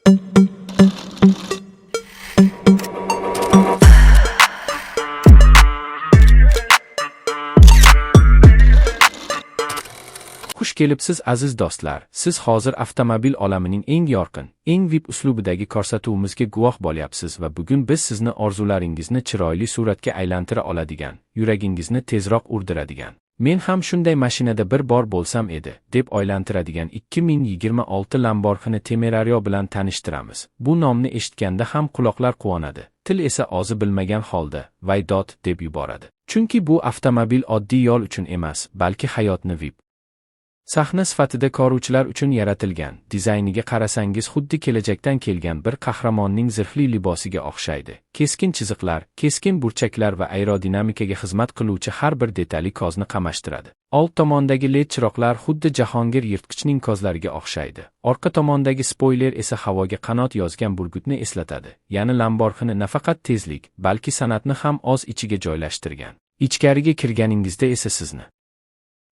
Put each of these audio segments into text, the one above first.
Xush kelibsiz aziz do'stlar. Siz hozir avtomobil olamining eng yorqin, eng VIP uslubidagi ko'rsatuvimizga guvoh bo'lyapsiz va bugun biz sizni orzularingizni chiroyli suratga aylantira oladigan, yuragingizni tezroq urdiradigan, men ham shunday mashinada bir bor bo'lsam edi, deb oylantiradigan 2026 Lamborghini Temerario bilan tanishtiramiz. Bu nomni eshitganda ham quloqlar quvonadi, til esa og'zi bilmagan holda "Voy dod" deb yuboradi. Chunki bu avtomobil oddiy yo'l uchun emas, balki hayotni VIP sahna sifatida ko'ruvchilar uchun yaratilgan. Dizayniga qarasangiz xuddi kelajakdan kelgan bir qahramonning zirhli libosiga o'xshaydi. Keskin chiziqlar, keskin burchaklar va aerodinamikaga xizmat qiluvchi har bir detali ko'zni qamashtiradi. Old tomondagi LED chiroqlar xuddi Jahongir yirtqichning ko'zlariga o'xshaydi. Orqa tomondagi spoiler esa havoga qanot yozgan burgutni eslatadi. Ya'ni Lamborghini nafaqat tezlik, balki san'atni ham o'z ichiga joylashtirgan. Ichkariga kirganingizda esa sizni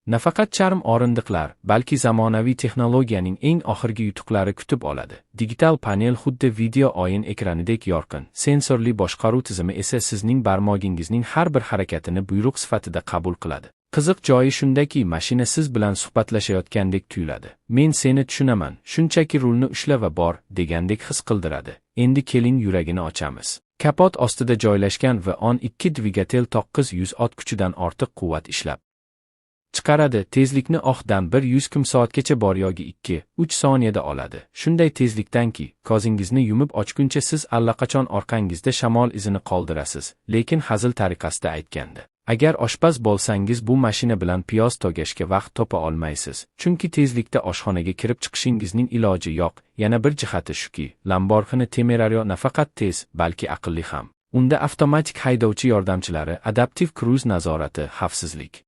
nafaqat charm o'rindiqlar, balki zamonaviy texnologiyaning eng oxirgi yutuqlari kutib oladi. Digital panel xuddi video o'yin ekranidek yorqin, sensorli boshqaruv tizimi esa sizning barmog'ingizning har bir harakatini buyruq sifatida qabul qiladi. Qiziq joyi shundaki, mashina siz bilan suhbatlashayotgandek tuyuladi. Men seni tushunaman, shunchaki rulni ushla va bor, degandek his qildiradi. Endi keling yuragini ochamiz. Kapot ostida joylashgan V12 dvigatel 900 ot kuchidan ortiq quvvat ishlab chiqaradi. Tezlikni oxdan 100 km/soatgacha bor yoki 2-3 soniyada oladi. Shunday tezlikdanki, ko'zingizni yumib ochguncha siz allaqachon orqangizda shamol izini qoldirasiz. Lekin hazil tariqasida aytganda, agar oshpaz bo'lsangiz bu mashina bilan piyoz togashga vaqt topa olmaysiz. Chunki tezlikda oshxonaga kirib chiqishingizning iloji yo'q. Yana bir jihati shuki, Lamborghini Temerario nafaqat tez, balki aqlli ham. Unda avtomatik haydovchi yordamchilari, adaptiv kruz nazorati, xavfsizlik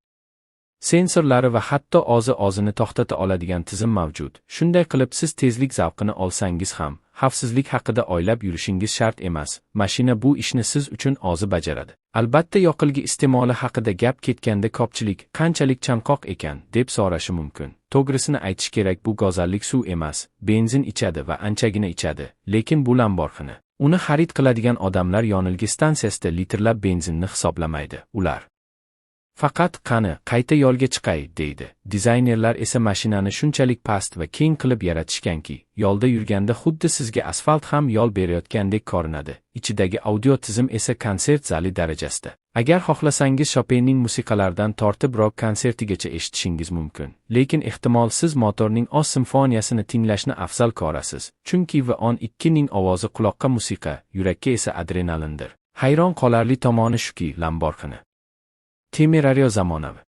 sensorlari va hatto o'zini to'xtata oladigan tizim mavjud. Shunday qilib siz tezlik zavqini olsangiz ham, xavfsizlik haqida o'ylab yurishingiz shart emas. Mashina bu ishni siz uchun o'zi bajaradi. Albatta, yoqilg'i iste'moli haqida gap ketganda ko'pchilik qanchalik chanqoq ekan deb so'rashi mumkin. To'g'risini aytish kerak, bu go'zallik suv emas, benzin ichadi va anchagina ichadi. Lekin bu Lamborghini. Uni xarid qiladigan odamlar yonilg'i stansiyasida litrlab benzinni hisoblamaydi. Ular faqat "qani, qayta yo'lga chiqay" deydi. Dizaynerlar esa mashinani shunchalik past va keng qilib yaratishganki, yo'lda yurganda xuddi sizga asfalt ham yo'l berayotgandek ko'rinadi. Ichidagi audio tizim esa konsert zali darajasida. Agar xohlasangiz Chopinning musiqalaridan tortib rock konsertigacha eshitishingiz mumkin. Lekin ehtimol siz motorning oz simfoniyasini tinglashni afzal ko'rasiz. Chunki V12 ning ovozi quloqqa musiqa, yurakka esa adrenalindir. Hayron qolarli tomoni shuki, Lamborghini Temerario zamonaviy